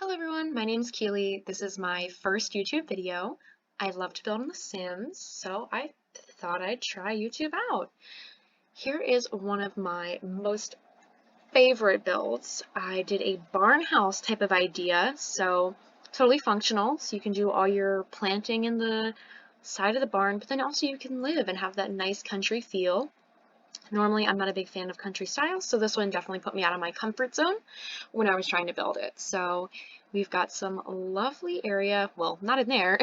Hello everyone, my name's Keely. This is my first YouTube video. I love to build on The Sims, so I thought I'd try YouTube out. Here is one of my most favorite builds. I did a barn house type of idea, so totally functional, so you can do all your planting in the side of the barn, but then also you can live and have that nice country feel. Normally, I'm not a big fan of country style, so this one definitely put me out of my comfort zone when I was trying to build it. So we've got some lovely area, well, not in there,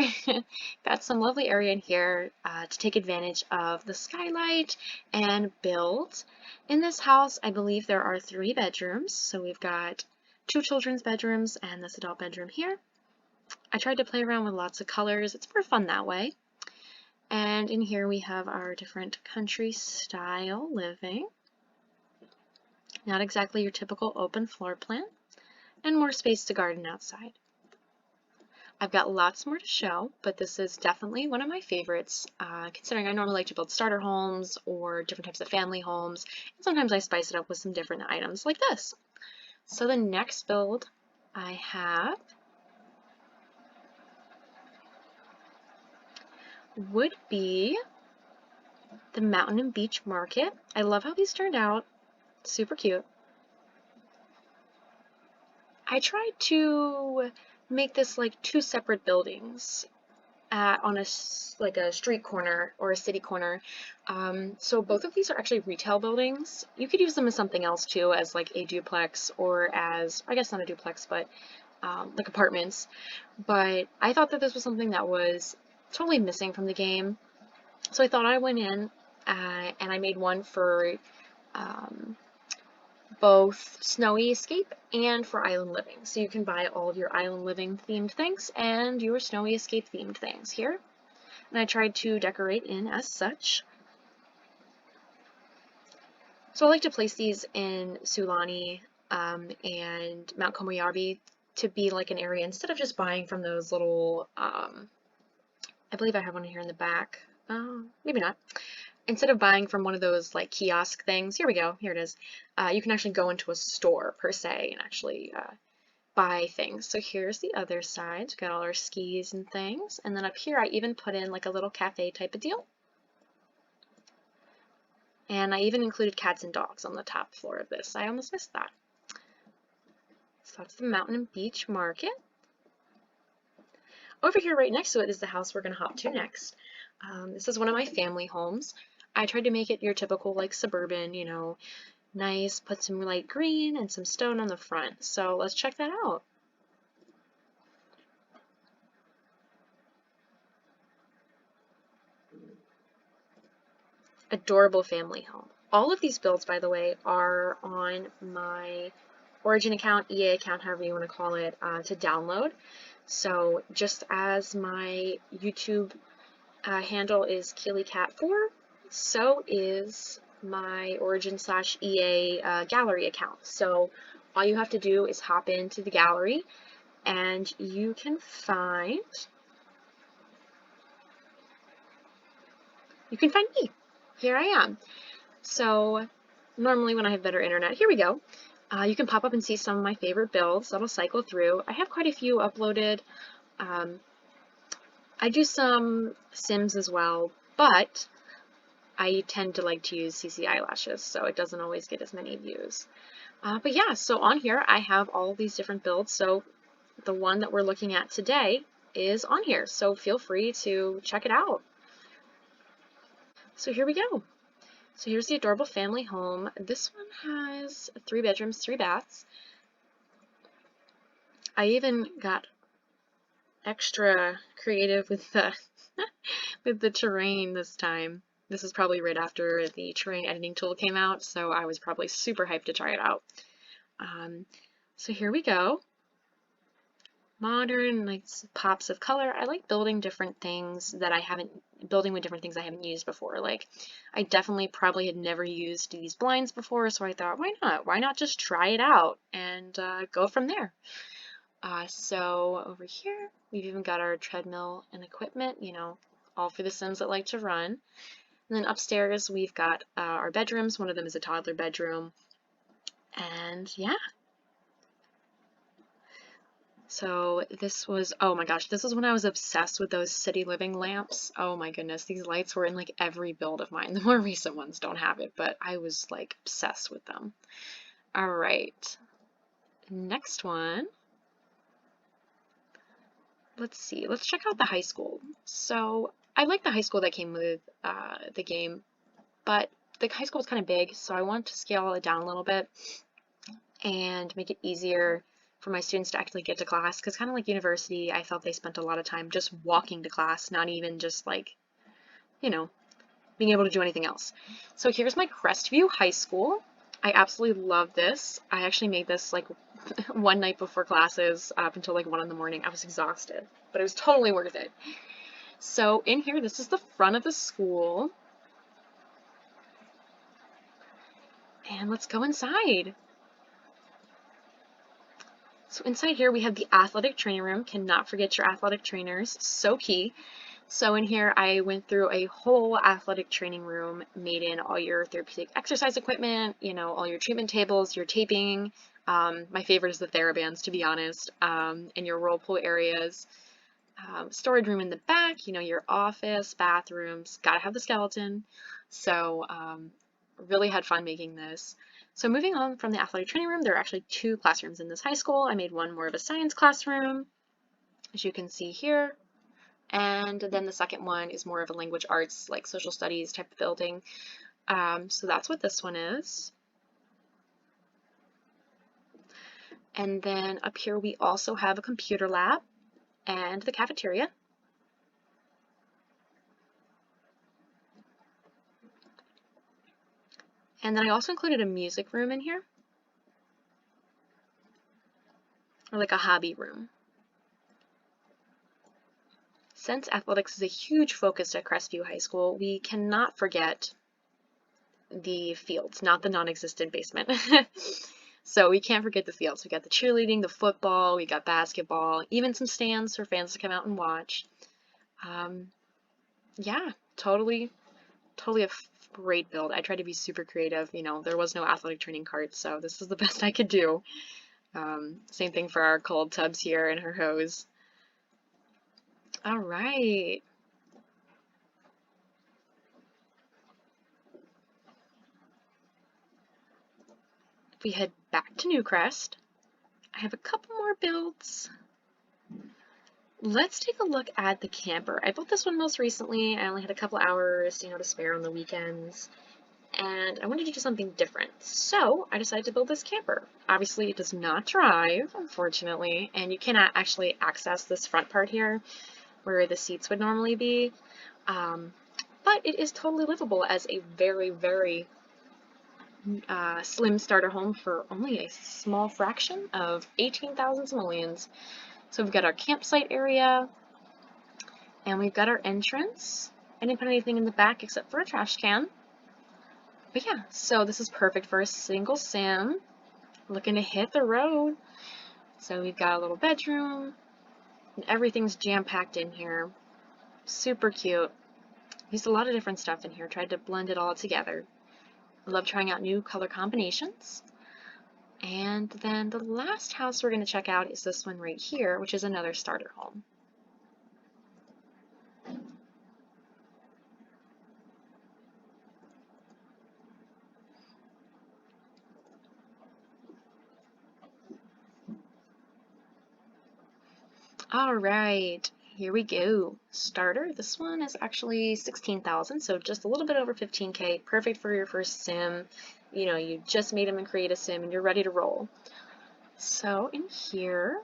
got some lovely area in here to take advantage of the skylight and build. In this house, I believe there are 3 bedrooms. So we've got 2 children's bedrooms and this adult bedroom here. I tried to play around with lots of colors. It's more fun that way. And in here we have our different country style living. Not exactly your typical open floor plan, and more space to garden outside. I've got lots more to show, but this is definitely one of my favorites, considering I normally like to build starter homes or different types of family homes, and sometimes I spice it up with some different items like this. So the next build I have would be the Mountain and Beach Market. I love how these turned out. Super cute. I tried to make this like 2 separate buildings on a street corner or a city corner. So both of these are actually retail buildings. You could use them as something else too, as like a duplex or as, I guess not a duplex, but like apartments. But I thought that this was something that was totally missing from the game. So I thought I went in and I made one for both Snowy Escape and for Island Living. So you can buy all of your Island Living themed things and your Snowy Escape themed things here. And I tried to decorate in as such. So I like to place these in Sulani and Mount Komoyabi to be like an area instead of just buying from those little, I believe I have one here in the back. Maybe not. Instead of buying from one of those like kiosk things, here we go, here it is, you can actually go into a store per se and actually buy things. So here's the other side. We've got all our skis and things. And then up here I even put in like a little cafe type of deal. And I even included cats and dogs on the top floor of this. I almost missed that. So that's the Mountain and Beach Market. Over here right next to it is the house we're going to hop to next. This is one of my family homes. I tried to make it your typical like suburban, you know, nice, put some light green and some stone on the front. So let's check that out. Adorable family home. All of these builds, by the way, are on my Origin account, EA account, however you want to call it, to download. So just as my YouTube handle is KeelyCat4, so is my Origin/EA gallery account. So all you have to do is hop into the gallery and you can find me. Here I am. So normally when I have better internet, here we go. You can pop up and see some of my favorite builds that'll cycle through. I have quite a few uploaded. I do some Sims as well, but I tend to like to use CC eyelashes, so it doesn't always get as many views. But yeah, so on here I have all these different builds, so the one that we're looking at today is on here, so feel free to check it out. So here we go. So here's the adorable family home. This one has 3 bedrooms, 3 baths. I even got extra creative with the with the terrain this time. This is probably right after the terrain editing tool came out, so I was probably super hyped to try it out. So here we go. Modern, like pops of color. I like building different things that building with different things I haven't used before. Like, I definitely probably had never used these blinds before, so I thought, why not? Why not just try it out and go from there? So over here, we've even got our treadmill and equipment, you know, all for the Sims that like to run. And then upstairs, we've got our bedrooms. One of them is a toddler bedroom. And yeah. So this was, oh my gosh, this was when I was obsessed with those city living lamps. Oh my goodness, these lights were in like every build of mine. The more recent ones don't have it, but I was like obsessed with them. All right, next one. Let's see, let's check out the high school. So I like the high school that came with the game, but the high school was kind of big, so I wanted to scale it down a little bit and make it easier for my students to actually get to class, because kind of like university, I felt they spent a lot of time just walking to class, not even just like, you know, being able to do anything else. So here's my Crestview High School. I absolutely love this. I actually made this like one night before classes up until like 1 in the morning. I was exhausted, but it was totally worth it. So in here, this is the front of the school. And let's go inside. So inside here we have the athletic training room. Cannot forget your athletic trainers, so key. So in here I went through a whole athletic training room, made in all your therapeutic exercise equipment, you know, all your treatment tables, your taping. My favorite is the TheraBands, to be honest, and your whirlpool areas. Storage room in the back, you know, your office, bathrooms, gotta have the skeleton. So really had fun making this. So moving on from the athletic training room, there are actually 2 classrooms in this high school. I made one more of a science classroom, as you can see here. And then the second one is more of a language arts, like social studies type of building. So that's what this one is. And then up here we also have a computer lab and the cafeteria. And then I also included a music room in here, or like a hobby room. Since athletics is a huge focus at Crestview High School, we cannot forget the fields, not the non-existent basement. So we can't forget the fields. We got the cheerleading, the football, we got basketball, even some stands for fans to come out and watch. Yeah, totally a great build. I tried to be super creative. You know, there was no athletic training cart, so this is the best I could do. Same thing for our cold tubs here and her hose. All right. If we head back to Newcrest, I have a couple more builds. Let's take a look at the camper. I built this one most recently. I only had a couple hours, you know, to spare on the weekends, and I wanted to do something different. So I decided to build this camper. Obviously, it does not drive, unfortunately, and you cannot actually access this front part here where the seats would normally be. But it is totally livable as a very, very slim starter home for only a small fraction of 18,000 simoleons. So we've got our campsite area, and we've got our entrance. I didn't put anything in the back except for a trash can. But yeah, so this is perfect for a single sim looking to hit the road. So we've got a little bedroom, and everything's jam-packed in here. Super cute. Used a lot of different stuff in here, tried to blend it all together. I love trying out new color combinations. And then the last house we're going to check out is this one right here, which is another starter home. All right, here we go. Starter, this one is actually 16,000, so just a little bit over 15K. Perfect for your first sim. You know, you just made them and create a sim and you're ready to roll. So in here,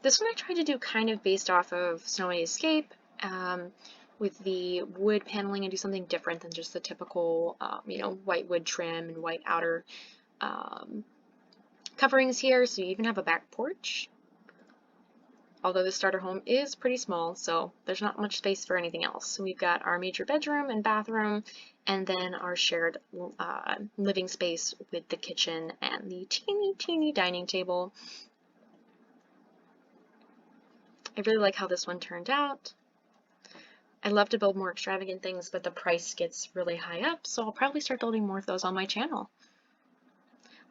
this one I tried to do kind of based off of Snowy Escape, with the wood paneling, and do something different than just the typical, you know, white wood trim and white outer coverings here. So you even have a back porch. Although the starter home is pretty small, so there's not much space for anything else. So we've got our major bedroom and bathroom, and then our shared living space with the kitchen and the teeny dining table. I really like how this one turned out. I love to build more extravagant things, but the price gets really high up, so I'll probably start building more of those on my channel.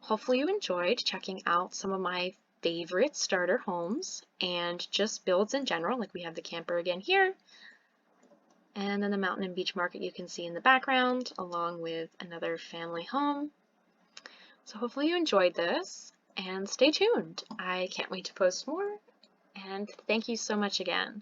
hopefully you enjoyed checking out some of my favorite starter homes and just builds in general. Like we have the camper again here, and then the mountain and beach market you can see in the background, along with another family home. So hopefully you enjoyed this, and stay tuned. I can't wait to post more, and thank you so much again.